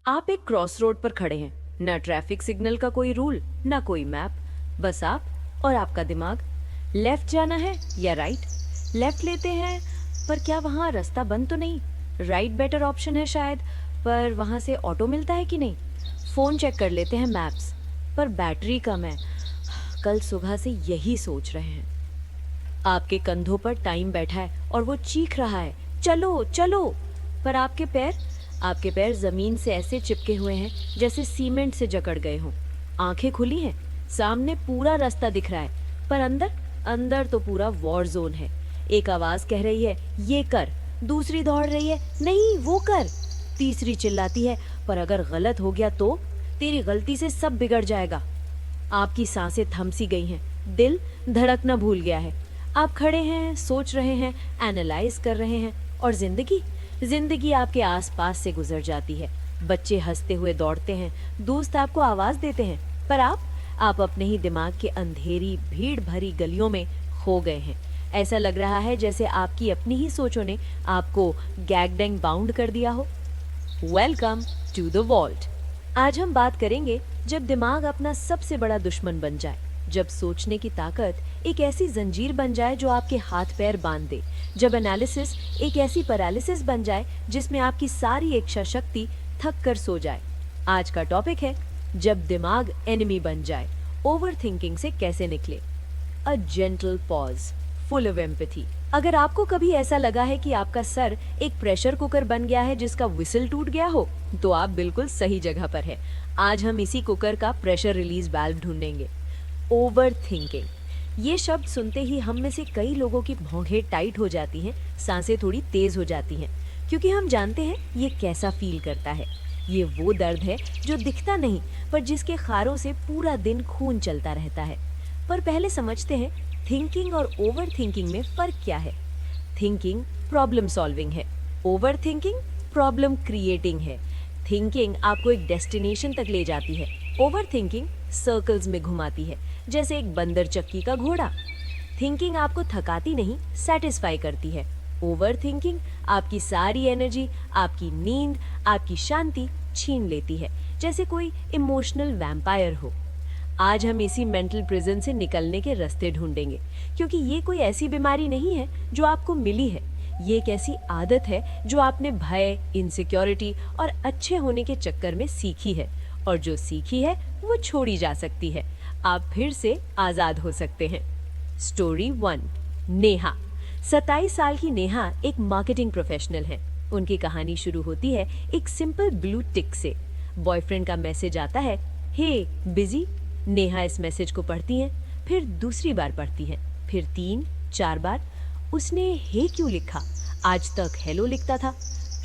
आप एक cross road पर खड़े हैं। ना ट्रैफिक सिग्नल का कोई रूल, ना कोई मैप, बस आप और आपका दिमाग। लेफ्ट जाना है या राइट? लेफ्ट लेते हैं, पर क्या वहाँ रास्ता बंद तो नहीं? राइट बेटर ऑप्शन है शायद, पर वहाँ से ऑटो मिलता है कि नहीं? फ़ोन चेक कर लेते हैं मैप्स, पर बैटरी कम है। कल सुबह से यही सोच रहे हैं। आपके कंधों पर टाइम बैठा है और वो चीख रहा है, चलो चलो। पर आपके पैर जमीन से ऐसे चिपके हुए हैं जैसे सीमेंट से जकड़ गए हों। आंखें खुली हैं, सामने पूरा रास्ता दिख रहा है, पर अंदर अंदर तो पूरा वॉर जोन है। एक आवाज कह रही है ये कर, दूसरी दौड़ रही है नहीं वो कर, तीसरी चिल्लाती है पर अगर गलत हो गया तो तेरी गलती से सब बिगड़ जाएगा। आपकी सांसें थम सी गई हैं, दिल धड़कना भूल गया है। आप खड़े हैं, सोच रहे हैं, एनालाइज कर रहे हैं, और जिंदगी जिंदगी आपके आसपास से गुजर जाती है। बच्चे हंसते हुए दौड़ते हैं, दोस्त आपको आवाज देते हैं, पर आप अपने ही दिमाग के अंधेरी भीड़ भरी गलियों में खो गए हैं। ऐसा लग रहा है जैसे आपकी अपनी ही सोचों ने आपको गैगडैंग बाउंड कर दिया हो। Welcome to the vault. आज हम बात करेंगे जब दिमाग अपना सबसे बड़ा दुश्मन बन जाए, जब सोचने की ताकत एक ऐसी जंजीर बन जाए जो आपके हाथ पैर बांध दे, जब एनालिसिस एक ऐसी पैरालिसिस बन जाए जिसमें आपकी सारी इच्छा शक्ति थक कर सो जाए। आज का टॉपिक है जब दिमाग एनिमी बन जाए, ओवर थिंकिंग से कैसे निकले। A gentle pause full of empathy. अगर आपको कभी ऐसा लगा है कि आपका सर एक प्रेशर कुकर बन गया है जिसका विसल टूट गया हो, तो आप बिल्कुल सही जगह पर है। आज हम इसी कुकर का प्रेशर रिलीज वाल्व ढूंढेंगे। ओवर थिंकिंग, ये शब्द सुनते ही हम में से कई लोगों की भौहें टाइट हो जाती हैं, सांसें थोड़ी तेज हो जाती हैं, क्योंकि हम जानते हैं ये कैसा फील करता है। ये वो दर्द है जो दिखता नहीं, पर जिसके खारों से पूरा दिन खून चलता रहता है। पर पहले समझते हैं थिंकिंग और ओवर थिंकिंग में फर्क क्या है। थिंकिंग प्रॉब्लम सॉल्विंग है, ओवर थिंकिंग प्रॉब्लम क्रिएटिंग है। थिंकिंग आपको एक डेस्टिनेशन तक ले जाती है, ओवर थिंकिंग सर्कल्स में घुमाती है, जैसे एक बंदर चक्की का घोड़ा। थिंकिंग आपको थकाती नहीं, सेटिस्फाई करती है। ओवर थिंकिंग आपकी सारी एनर्जी, आपकी नींद, आपकी शांति छीन लेती है, जैसे कोई इमोशनल वैम्पायर हो। आज हम इसी मेंटल प्रिजन से निकलने के रास्ते ढूंढेंगे, क्योंकि ये कोई ऐसी बीमारी नहीं है जो आपको मिली है। ये एक ऐसी आदत है जो आपने भय, इनसिक्योरिटी और अच्छे होने के चक्कर में सीखी है, और जो सीखी है वो छोड़ी जा सकती है। आप फिर से आजाद हो सकते हैं। स्टोरी 1। नेहा। 27 साल की नेहा एक मार्केटिंग प्रोफेशनल है। उनकी कहानी शुरू होती है एक सिंपल ब्लू टिक से। बॉयफ्रेंड का मैसेज आता है, हे बिजी। नेहा इस मैसेज को पढ़ती है, फिर दूसरी बार पढ़ती है, फिर 3-4 बार। उसने हे क्यों लिखा? आज तक हेलो लिखता था।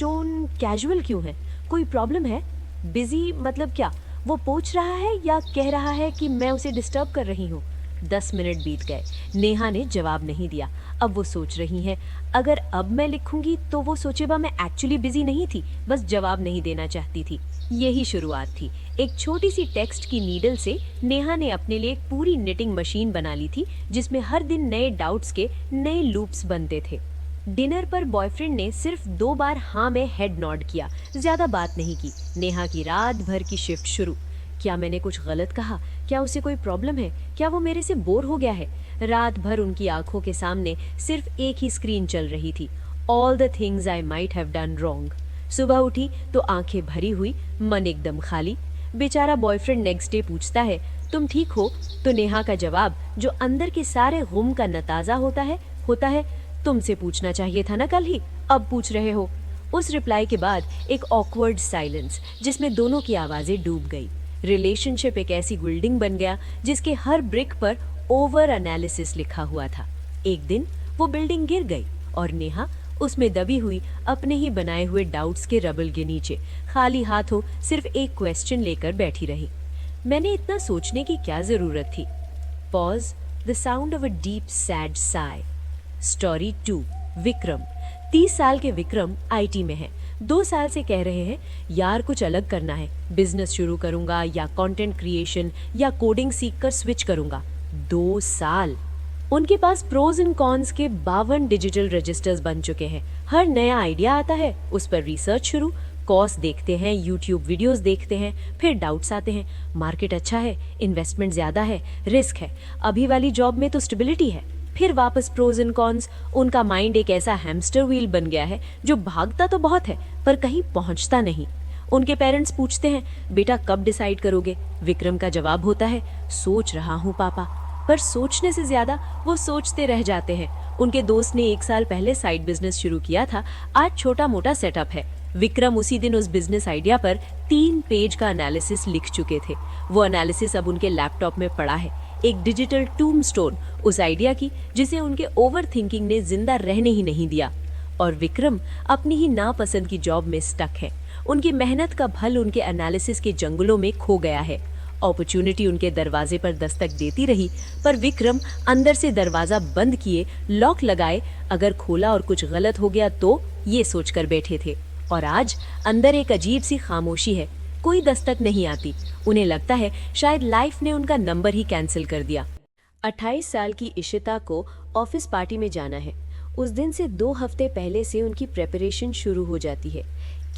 टोन कैजुअल क्यों है? कोई प्रॉब्लम है? बिजी मतलब क्या? वो पूछ रहा है या कह रहा है कि मैं उसे डिस्टर्ब कर रही हूँ? 10 मिनट बीत गए, नेहा ने जवाब नहीं दिया। अब वो सोच रही है, अगर अब मैं लिखूंगी तो वो सोचेगा मैं एक्चुअली बिजी नहीं थी, बस जवाब नहीं देना चाहती थी। यही शुरुआत थी। एक छोटी सी टेक्स्ट की नीडल से नेहा ने अपने लिए एक पूरी निटिंग मशीन बना ली थी, जिसमें हर दिन नए डाउट्स के नए लूप्स बनते थे। डिनर पर बॉयफ्रेंड ने सिर्फ 2 बार हाँ में हेड नॉड किया, ज्यादा बात नहीं की। नेहा की रात भर की शिफ्ट शुरू। क्या मैंने कुछ गलत कहा? क्या उसे कोई प्रॉब्लम है? क्या वो मेरे से बोर हो गया है? रात भर उनकी आंखों के सामने सिर्फ एक ही स्क्रीन चल रही थी, all the things I might have done wrong. सुबह उठी तो आंखें भरी हुई, मन एकदम खाली। बेचारा बॉयफ्रेंड नेक्स्ट डे पूछता है, तुम ठीक हो? तो नेहा का जवाब, जो अंदर के सारे गुम का नताजा होता है, तुमसे पूछना चाहिए था ना कल ही, अब पूछ रहे हो। उस रिप्लाई के बाद एक ऑकवर्ड साइलेंस, जिसमें दोनों की आवाजें डूब गई। रिलेशनशिप एक ऐसी बिल्डिंग बन गया जिसके हर ब्रिक पर ओवर एनालिसिस लिखा हुआ था। एक दिन वो बिल्डिंग गिर गई और नेहा उसमें दबी हुई अपने ही बनाए हुए डाउट्स के रबल के नीचे खाली हाथों सिर्फ एक क्वेश्चन लेकर बैठी रही। मैंने इतना सोचने की क्या जरूरत थी? Pause, the sound of a deep sad Sai. Story 2। Vikram. 30 साल के विक्रम आईटी में हैं। 2 साल से कह रहे हैं, यार कुछ अलग करना है, बिजनेस शुरू करूंगा या कंटेंट क्रिएशन या कोडिंग सीखकर स्विच करूंगा। 2 साल। उनके पास प्रोज एंड कॉन्स के 52 डिजिटल रजिस्टर्स बन चुके हैं। हर नया आइडिया आता है, उस पर रिसर्च शुरू, कोर्स देखते हैं, यूट्यूब वीडियोस देखते हैं, फिर डाउट्स आते हैं, मार्केट अच्छा है, इन्वेस्टमेंट ज़्यादा है, रिस्क है, अभी वाली जॉब में तो स्टेबिलिटी है, फिर वापस प्रोज एंड कॉन्स। उनका माइंड एक ऐसा हैमस्टर व्हील बन गया है जो भागता तो बहुत है पर कहीं पहुंचता नहीं। उनके पेरेंट्स पूछते हैं, बेटा कब डिसाइड करोगे? विक्रम का जवाब होता है, सोच रहा हूँ पापा। पर सोचने से ज्यादा वो सोचते रह जाते हैं। उनके दोस्त ने 1 साल पहले साइड बिजनेस शुरू किया था, आज छोटा मोटा सेटअप है। विक्रम उसी दिन उस बिजनेस आइडिया पर 3 पेज का एनालिसिस लिख चुके थे। वो एनालिसिस अब उनके लैपटॉप में पड़ा है, एक डिजिटल टूमस्टोन उस आइडिया की जिसे उनके ओवर थिंकिंग ने जिंदा रहने ही नहीं दिया। और विक्रम अपनी ही नापसंद की जॉब में स्टक है। उनकी मेहनत का फल उनके एनालिसिस के जंगलों में खो गया है। अपॉर्चुनिटी उनके दरवाजे पर दस्तक देती रही, पर विक्रम अंदर से दरवाजा बंद किए, लॉक लगाए, अगर खोला और कुछ गलत हो गया तो ये सोचकर बैठे थे। और आज अंदर एक अजीब सी खामोशी है, कोई दस्तक नहीं आती। उन्हें लगता है शायद लाइफ ने उनका नंबर ही कैंसिल कर दिया। 28 साल की इशिता को ऑफिस पार्टी में जाना है। उस दिन से 2 हफ्ते पहले से उनकी प्रेपरेशन शुरू हो जाती है।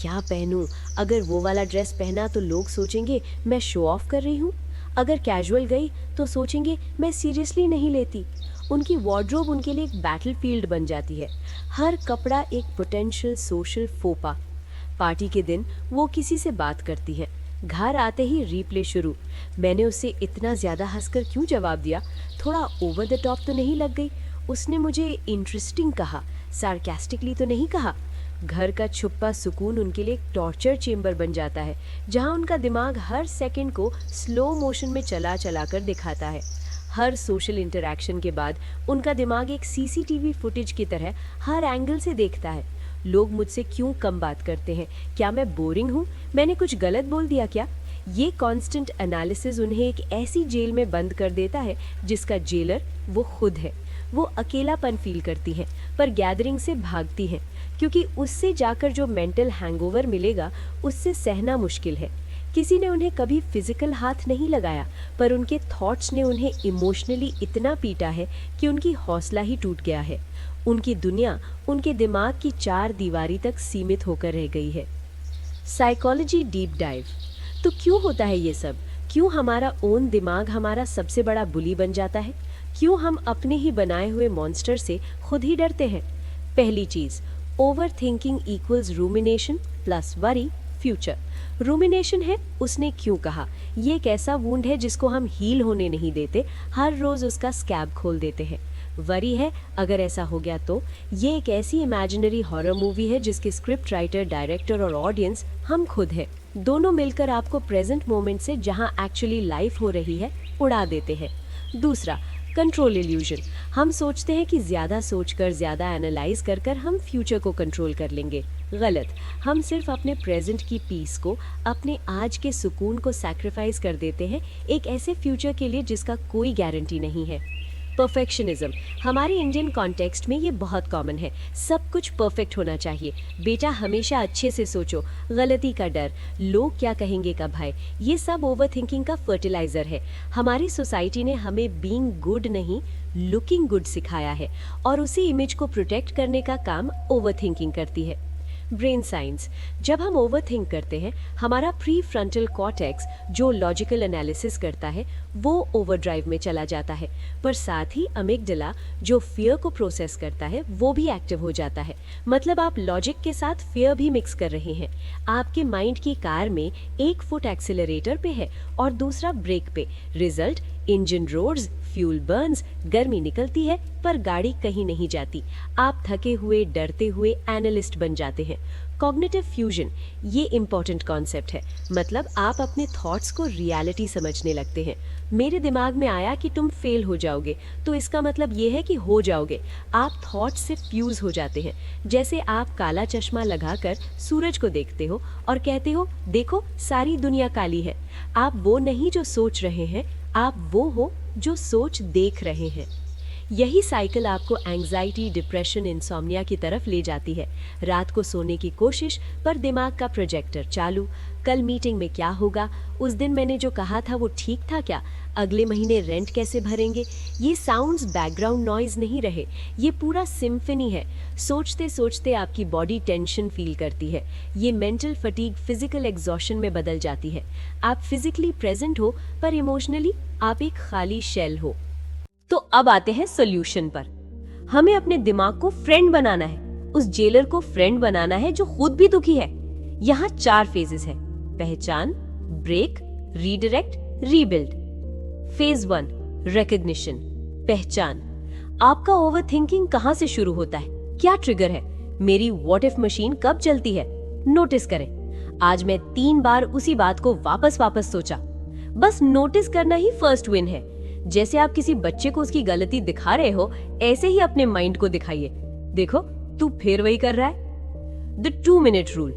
क्या पहनूं? अगर वो वाला ड्रेस पहना तो लोग सोचेंगे मैं शो ऑफ कर रही हूँ। अगर कैजुअल गई तो सोचेंगे मैं सीरियसली नहीं लेती। उनकी वार्डरोब उनके लिए एक बैटलफील्ड बन जाती है। हर कपड़ा एक पोटेंशियल सोशल फोपा। पार्टी के दिन वो किसी से बात करती है, घर आते ही रीप्ले शुरू। मैंने उससे इतना ज़्यादा हंसकर क्यों जवाब दिया? थोड़ा ओवर द टॉप तो नहीं लग गई? उसने मुझे इंटरेस्टिंग कहा, सार्कास्टिकली तो नहीं कहा? घर का छुपा सुकून उनके लिए एक टॉर्चर चेंबर बन जाता है, जहां उनका दिमाग हर सेकंड को स्लो मोशन में चला चला कर दिखाता है। हर सोशल इंटरैक्शन के बाद उनका दिमाग एक सीसीटीवी फुटेज की तरह हर एंगल से देखता है। लोग मुझसे क्यों कम बात करते हैं? क्या मैं बोरिंग हूँ? मैंने कुछ गलत बोल दिया क्या? ये कांस्टेंट एनालिसिस उन्हें एक ऐसी जेल में बंद कर देता है जिसका जेलर वो खुद है। वो अकेलापन फील करती हैं, पर गैदरिंग से भागती हैं, क्योंकि उससे जाकर जो मेंटल हैंगओवर मिलेगा उससे सहना मुश्किल है। किसी ने उन्हें कभी फिजिकल हाथ नहीं लगाया, पर उनके थॉट्स ने उन्हें इमोशनली इतना पीटा है कि उनकी हौसला ही टूट गया है। उनकी दुनिया उनके दिमाग की 4 दीवारी तक सीमित होकर रह गई है। Psychology deep dive. तो क्यों होता है ये सब? क्यों हमारा ओन दिमाग हमारा सबसे बड़ा बुली बन जाता है? क्यों हम अपने ही बनाए हुए मॉन्स्टर से खुद ही डरते हैं? पहली चीज, over thinking equals rumination plus worry future. Rumination है उसने क्यों कहा, ये एक ऐसा वुंड है जिसको हम हील होने नहीं देते, हर रोज उसका स्कैब खोल देते हैं। वरी है अगर ऐसा हो गया तो, ये एक ऐसी इमेजिनरी हॉरर मूवी है जिसके स्क्रिप्ट राइटर, डायरेक्टर और ऑडियंस हम खुद हैं। दोनों मिलकर आपको प्रेजेंट मोमेंट से जहां एक्चुअली लाइफ हो रही है उड़ा देते हैं। दूसरा, कंट्रोल इल्यूजन। हम सोचते हैं कि ज़्यादा सोचकर, ज़्यादा एनालाइज कर कर हम फ्यूचर को कंट्रोल कर लेंगे। गलत। हम सिर्फ अपने प्रेजेंट की पीस को, अपने आज के सुकून को सैक्रिफाइस कर देते हैं एक ऐसे फ्यूचर के लिए जिसका कोई गारंटी नहीं है। परफेक्शनिज्म। हमारे इंडियन कॉन्टेक्स्ट में ये बहुत कॉमन है। सब कुछ परफेक्ट होना चाहिए, बेटा हमेशा अच्छे से सोचो, गलती का डर, लोग क्या कहेंगे का भय, ये सब ओवर थिंकिंग का फर्टिलाइजर है। हमारी सोसाइटी ने हमें बीइंग गुड नहीं, लुकिंग गुड सिखाया है, और उसी इमेज को प्रोटेक्ट करने का काम ओवर थिंकिंग करती है। Brain science. जब हम ओवर थिंक करते हैं, हमारा प्री फ्रंटल कॉर्टेक्स जो लॉजिकल एनालिसिस करता है वो ओवरड्राइव में चला जाता है, पर साथ ही अमिगडाला जो फियर को प्रोसेस करता है वो भी एक्टिव हो जाता है। मतलब आप लॉजिक के साथ फियर भी मिक्स कर रहे हैं। आपके माइंड की कार में एक फुट एक्सीलरेटर पे है और दूसरा ब्रेक पे। Result, engine roars, fuel Burns, गर्मी निकलती है पर गाड़ी कहीं नहीं जाती। आप थके हुए, डरते हुए एनालिस्ट बन जाते हैं। कॉग्निटिव फ्यूजन, ये इंपॉर्टेंट कॉन्सेप्ट है। मतलब आप अपने थॉट्स को रियलिटी समझने लगते हैं। मेरे दिमाग में आया कि तुम फेल हो जाओगे, तो इसका मतलब ये है कि हो जाओगे। आप थॉट्स से फ्यूज हो जाते हैं। जैसे आप काला चश्मा लगाकर सूरज को देखते हो और कहते हो देखो सारी दुनिया काली है। आप वो नहीं जो सोच रहे हैं, आप वो हो जो सोच देख रहे हैं। यही साइकिल आपको एंग्जाइटी, डिप्रेशन, इंसोम्निया की तरफ ले जाती है। रात को सोने की कोशिश पर दिमाग का प्रोजेक्टर चालू। कल मीटिंग में क्या होगा? उस दिन मैंने जो कहा था वो ठीक था क्या? अगले महीने रेंट कैसे भरेंगे? ये साउंड्स बैकग्राउंड नॉइज नहीं रहे, ये पूरा सिम्फनी है। सोचते सोचते आपकी बॉडी टेंशन फील करती है। ये मेंटल फटीग फिजिकल एग्जॉशन में बदल जाती है। आप फिजिकली प्रेजेंट हो पर इमोशनली आप एक खाली शेल हो। तो अब आते हैं सॉल्यूशन पर। हमें अपने दिमाग को फ्रेंड बनाना है, उस जेलर को फ्रेंड बनाना है जो खुद भी दुखी है। यहाँ 4 फेजेस हैं: पहचान, break, redirect, rebuild. Phase 1 recognition, पहचान। आपका ओवरथिंकिंग कहाँ से शुरू होता है? क्या ट्रिगर है? मेरी व्हाट इफ मशीन कब चलती है? नोटिस करें। आज मैं 3 बार उसी बात को वापस सोचा। बस नोटिस करना ही फर्स्ट विन है। जैसे आप किसी बच्चे को उसकी गलती दिखा रहे हो, ऐसे ही अपने माइंड को दिखाइए, देखो तू फिर वही कर रहा है। The 2 minute rule.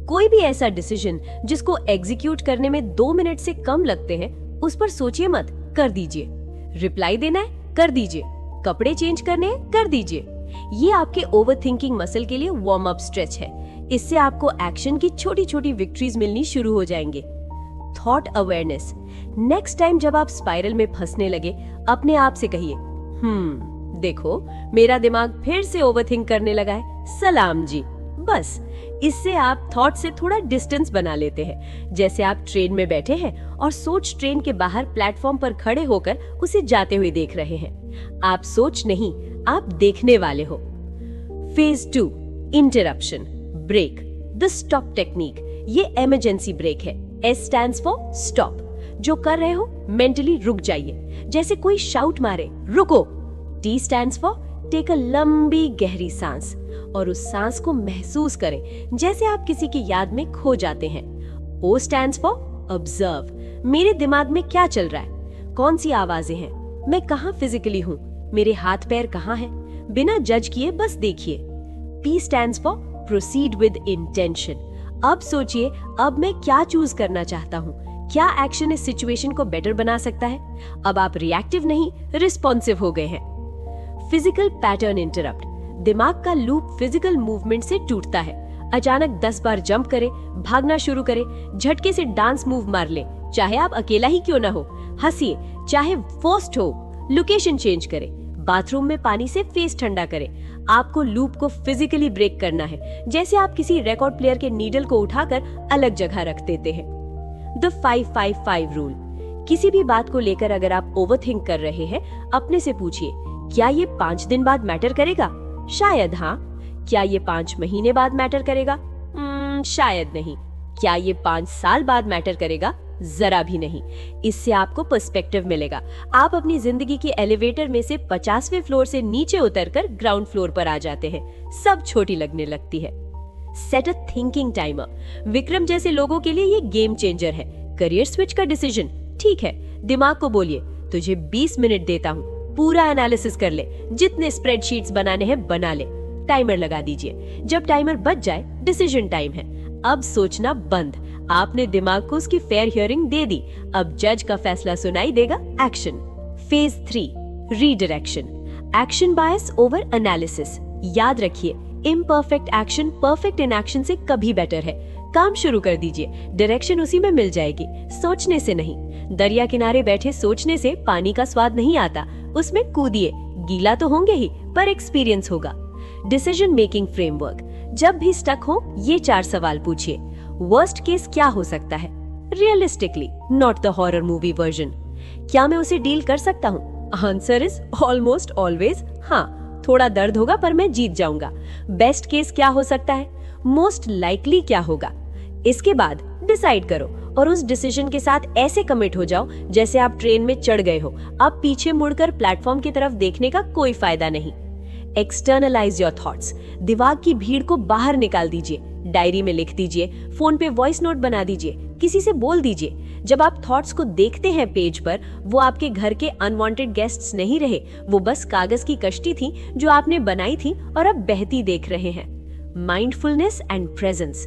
कोई भी ऐसा डिसीजन जिसको एग्जीक्यूट करने में 2 मिनट से कम लगते हैं, उस पर सोचिए मत, कर दीजिए। रिप्लाई देना है, कर दीजिए। कपड़े चेंज करने हैं, कर दीजिए। ये आपके ओवरथिंकिंग मसल के लिए वार्म अप स्ट्रेच है। इससे आपको एक्शन की छोटी छोटी विक्ट्रीज मिलनी शुरू हो जाएंगे। Thought awareness. नेक्स्ट टाइम जब आप स्पाइरल में फंसने लगे, अपने आप से कहिए, देखो मेरा दिमाग फिर से ओवरथिंक करने लगा है, सलाम जी। बस इससे आप थॉट से थोड़ा डिस्टेंस बना लेते हैं। जैसे आप ट्रेन में बैठे हैं और सोच ट्रेन के बाहर प्लेटफॉर्म पर खड़े होकर उसे जाते हुए देख रहे हैं। आप सोच नहीं, आप देखने वाले हो। Phase 2 interruption, break, the stop technique. ये इमरजेंसी ब्रेक है। S stands for stop। जो कर रहे हो मेंटली रुक जाइए, जैसे कोई शाउट मारे, रुको। T stands for take a लंबी गहरी सांस और उस सांस को महसूस करें जैसे आप किसी की याद में खो जाते हैं। O stands for observe. मेरे दिमाग में क्या चल रहा है? कौन सी आवाजें हैं? मैं कहाँ फिजिकली हूँ? मेरे हाथ पैर कहाँ हैं? बिना जज किए बस देखिए। P stands for proceed with intention. अब सोचिए, अब मैं क्या चूज करना चाहता हूँ? क्या एक्शन इस सिचुएशन को बेटर बना सकता है? अब आप रिएक्टिव नहीं, रिस्पॉन्सिव हो गए हैं। Physical pattern interrupt. दिमाग का लूप फिजिकल मूवमेंट से टूटता है। अचानक 10 बार जंप करे, भागना शुरू करे, झटके से डांस मूव मार ले, चाहे आप अकेला ही क्यों ना हो। हंसिए, चाहे फोर्स्ड हो। लोकेशन चेंज करे, बाथरूम में पानी से फेस ठंडा करे। आपको लूप को फिजिकली ब्रेक करना है, जैसे आप किसी रिकॉर्ड प्लेयर के नीडल को उठाकर अलग जगह रख देते हैं। The 5-5-5 rule. किसी भी बात को लेकर अगर आप ओवरथिंक कर रहे हैं, अपने से पूछिए, क्या ये 5 दिन बाद मैटर करेगा? शायद हाँ। क्या ये 5 महीने बाद मैटर करेगा? शायद नहीं। क्या ये 5 साल बाद मैटर करेगा? जरा भी नहीं। इससे आपको पर्सपेक्टिव मिलेगा। आप अपनी जिंदगी की एलिवेटर में से 50वें फ्लोर से नीचे उतरकर ग्राउंड फ्लोर पर आ जाते हैं। सब छोटी लगने लगती है। Set a thinking timer. Vikram जैसे लोगों के लिए ये गेम चेंजर है। करियर स्विच का डिसीजन, ठीक है, दिमाग को बोलिए, तुझे 20 मिनट देता हूँ, पूरा एनालिसिस कर ले, जितने स्प्रेडशीट्स बनाने हैं बना ले। टाइमर लगा दीजिए। जब टाइमर बज जाए, डिसीजन टाइम है। अब सोचना बंद। आपने दिमाग को उसकी फेयर हियरिंग दे दी। अब जज का फैसला सुनाई देगा। एक्शन। Phase 3 redirection. एक्शन बायस ओवर एनालिसिस। याद रखिए, इम्परफेक्ट एक्शन परफेक्ट इनएक्शन से कभी बेटर है। काम शुरू कर दीजिए, डायरेक्शन उसी में मिल जाएगी, सोचने से नहीं। दरिया किनारे बैठे सोचने से पानी का स्वाद नहीं आता, उसमें कूदिए, गीला तो होंगे ही पर एक्सपीरियंस होगा। Decision making framework. जब भी स्टक हो, ये 4 सवाल पूछिए। वर्स्ट केस क्या हो सकता है? Realistically, not the horror movie version. क्या मैं उसे डील कर सकता हूँ? आंसर इज ऑलमोस्ट ऑलवेज हाँ। थोड़ा दर्द होगा पर मैं जीत जाऊंगा। बेस्ट केस क्या हो सकता है? मोस्ट लाइकली क्या होगा? इसके बाद डिसाइड करो और उस डिसीजन के साथ ऐसे कमिट हो जाओ जैसे आप ट्रेन में चढ़ गए हो। अब पीछे मुड़कर प्लेटफॉर्म की तरफ देखने का कोई फायदा नहीं। Externalise your thoughts. दिमाग की भीड़ को बाहर निकाल दीजिए। डायरी में लिख दीजिए, फोन पे वॉइस नोट बना दीजिए, किसी से बोल दीजिए। जब आप थॉट्स को देखते हैं पेज पर, वो आपके घर के अनवांटेड गेस्ट्स नहीं रहे, वो बस कागज की कश्ती थी जो आपने बनाई थी और अब बहती देख रहे हैं। Mindfulness and presence.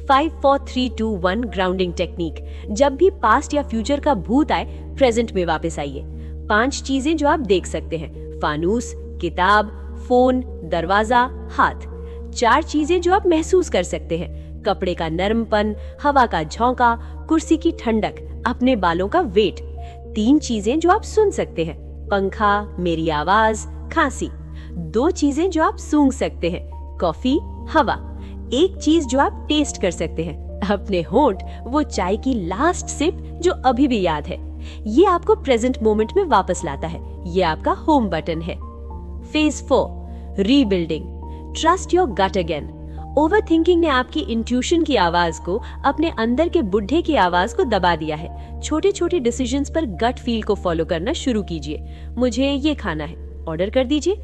5 4 3 2 1 grounding technique. जब भी पास्ट या फ्यूचर का भूत आए, प्रेजेंट में वापस आइए। 5 चीजें जो आप देख सकते हैं। फानूस, किताब, फोन, दरवाजा, हाथ। 4 चीजें जो आप महसूस कर सकते हैं, कपड़े का नरमपन, हवा का झोंका, कुर्सी की ठंडक, अपने बालों का वेट। 3 चीजें जो आप सुन सकते हैं, पंखा, मेरी आवाज, खांसी। 2 चीजें जो आप सूंघ सकते हैं, कॉफी, हवा। 1 चीज जो आप टेस्ट कर सकते हैं, अपने होंठ, वो चाय की लास्ट सिप जो अभी भी याद है। ये आपको प्रेजेंट मोमेंट में वापस लाता है। ये आपका होम बटन है। Phase 4, rebuilding. Trust your gut again. Overthinking ने आपकी इंट्यूशन की आवाज को, अपने अंदर के बुढ़े की आवाज को दबा दिया है। छोटे छोटे डिसीजंस पर गट फील को फॉलो करना शुरू कीजिए। मुझे ये खाना है, ऑर्डर कर दीजिए।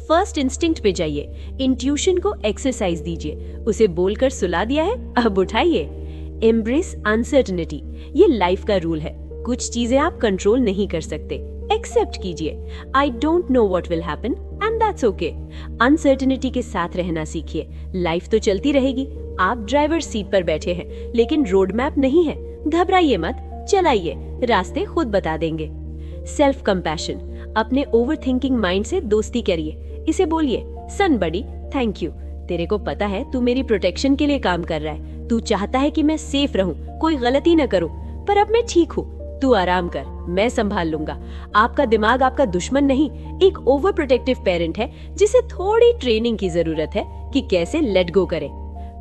फर्स्ट इंस्टिंक्ट पे जाइए। इंट्यूशन को एक्सरसाइज दीजिए। उसे बोलकर सुला दिया है, अब उठाइए। Embrace uncertainty. ये लाइफ का रूल है। कुछ चीजें आप कंट्रोल नहीं कर सकते, एक्सेप्ट कीजिए। I don't know what will happen and that's okay. Uncertainty के साथ रहना सीखिए। लाइफ तो चलती रहेगी, आप ड्राइवर सीट पर बैठे हैं, लेकिन रोड मैप नहीं है। घबराइए मत, चलाइए, रास्ते खुद बता देंगे। Self compassion. अपने ओवरथिंकिंग माइंड से दोस्ती करिए। इसे बोलिए, सन बडी, थैंक यू। तेरे को पता है तू मेरी प्रोटेक्शन के लिए काम कर रहा है। तू चाहता है कि मैं सेफ रहूं, कोई गलती न करूं, पर अब मैं ठीक हूं। तू आराम कर, मैं संभाल लूंगा। आपका दिमाग आपका दुश्मन नहीं, एक ओवर प्रोटेक्टिव पेरेंट है जिसे थोड़ी ट्रेनिंग की जरूरत है कि कैसे लेट गो करे।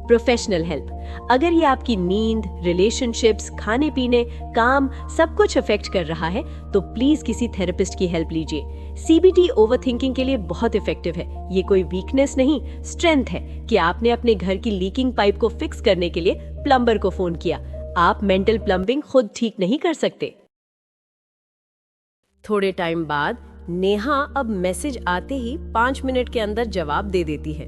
Professional help. अगर ये आपकी नींद, रिलेशनशिप्स, खाने पीने, काम सब कुछ अफेक्ट कर रहा है तो प्लीज किसी थेरेपिस्ट की हेल्प लीजिए। सीबीटी ओवरथिंकिंग के लिए बहुत इफेक्टिव है। ये कोई वीकनेस नहीं, स्ट्रेंथ है कि आपने अपने घर की लीकिंग पाइप को फिक्स करने के लिए प्लम्बर को फोन किया। आप मेंटल प्लम्बिंग खुद ठीक नहीं कर सकते। थोड़े टाइम बाद नेहा अब मैसेज आते ही 5 मिनट के अंदर जवाब दे देती है।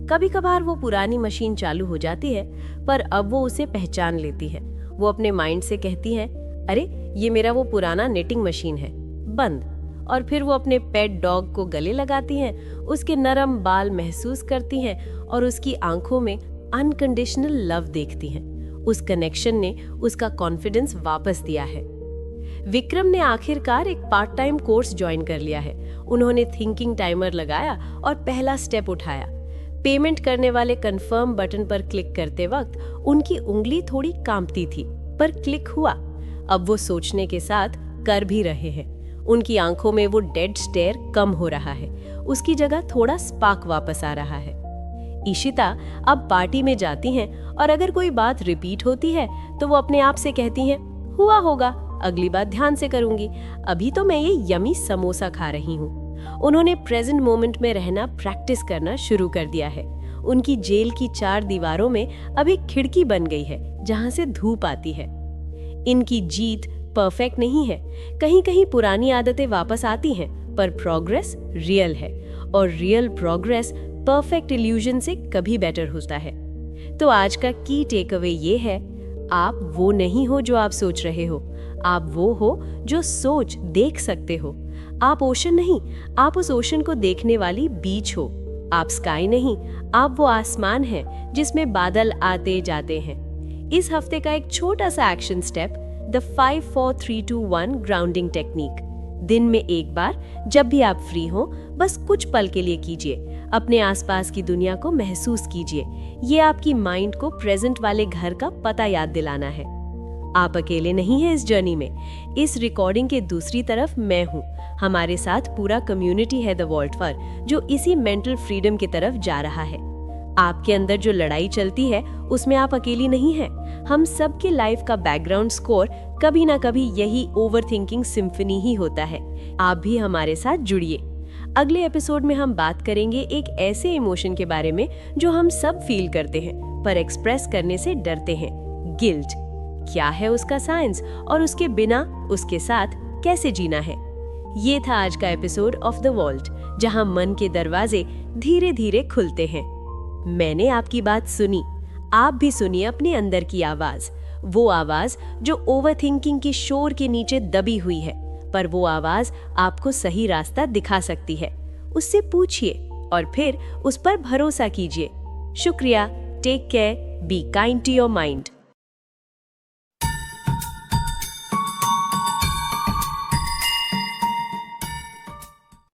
कभी कभार वो पुरानी मशीन चालू हो जाती है, पर अब वो उसे पहचान लेती है। वो अपने माइंड से कहती है, अरे ये मेरा वो पुराना नेटिंग मशीन है, बंद। और फिर वो अपने पेट डॉग को गले लगाती हैं, उसके नरम बाल महसूस करती हैं और उसकी आंखों में अनकंडीशनल लव देखती हैं। उस कनेक्शन ने उसका कॉन्फिडेंस वापस दिया है। विक्रम ने आखिरकार एक पार्ट टाइम कोर्स ज्वाइन कर लिया है। उन्होंने थिंकिंग टाइमर लगाया और पहला स्टेप उठाया। पेमेंट करने वाले कंफर्म बटन पर क्लिक करते वक्त उनकी उंगली थोड़ी कांपती थी, पर क्लिक हुआ। अब वो सोचने के साथ कर भी रहे हैं। उनकी आंखों में वो डेड स्टेयर कम हो रहा है, उसकी जगह थोड़ा स्पार्क वापस आ रहा है। ईशिता अब पार्टी में जाती हैं और अगर कोई बात रिपीट होती है तो वो अपने आप से कहती हैं, हुआ होगा, अगली बार ध्यान से करूंगी। अभी तो मैं ये यमी समोसा खा रही हूँ। उन्होंने प्रेजेंट मोमेंट में रहना प्रैक्टिस करना शुरू कर दिया है। उनकी जेल की 4 दीवारों में अब एक खिड़की बन गई है जहां से धूप आती है। इनकी जीत परफेक्ट नहीं है, कहीं कहीं पुरानी आदतें वापस आती हैं, पर प्रोग्रेस रियल है और रियल प्रोग्रेस परफेक्ट इल्यूजन से कभी बेटर होता है। तो आज का की टेक अवे ये है, आप वो नहीं हो जो आप सोच रहे हो, आप वो हो जो सोच देख सकते हो। आप ओशन नहीं, आप उस ओशन को देखने वाली बीच हो। आप स्काई नहीं, आप वो आसमान हैं जिसमें बादल आते जाते हैं। इस हफ्ते का एक छोटा सा action step, the 5 4 3 2 1 grounding technique. दिन में एक बार जब भी आप फ्री हो, बस कुछ पल के लिए कीजिए। अपने आसपास की दुनिया को महसूस कीजिए। ये आपकी माइंड को प्रेजेंट वाले घर का पता याद दिलाना है। आप अकेले नहीं हैं इस जर्नी में। इस रिकॉर्डिंग के दूसरी तरफ मैं हूँ। हमारे साथ पूरा कम्युनिटी है द वॉल्ट पर, जो इसी मेंटल फ्रीडम की तरफ जा रहा है। आपके अंदर जो लड़ाई चलती है उसमें आप अकेली नहीं हैं। हम सबके लाइफ का बैकग्राउंड स्कोर कभी ना कभी यही ओवरथिंकिंग सिम्फनी ही होता है। आप भी हमारे साथ जुड़िए। अगले एपिसोड में हम बात करेंगे एक ऐसे इमोशन के बारे में जो हम सब फील करते हैं पर एक्सप्रेस करने से डरते हैं, गिल्ट। क्या है उसका साइंस और उसके बिना उसके साथ कैसे जीना है। ये था आज का एपिसोड ऑफ द वॉल्ट, जहां मन के दरवाजे धीरे धीरे खुलते हैं। मैंने आपकी बात सुनी, आप भी सुनिए अपने अंदर की आवाज, वो आवाज जो ओवरथिंकिंग की शोर के नीचे दबी हुई है, पर वो आवाज आपको सही रास्ता दिखा सकती है। उससे पूछिए और फिर उस पर भरोसा कीजिए। शुक्रिया। Take care, be kind to your mind.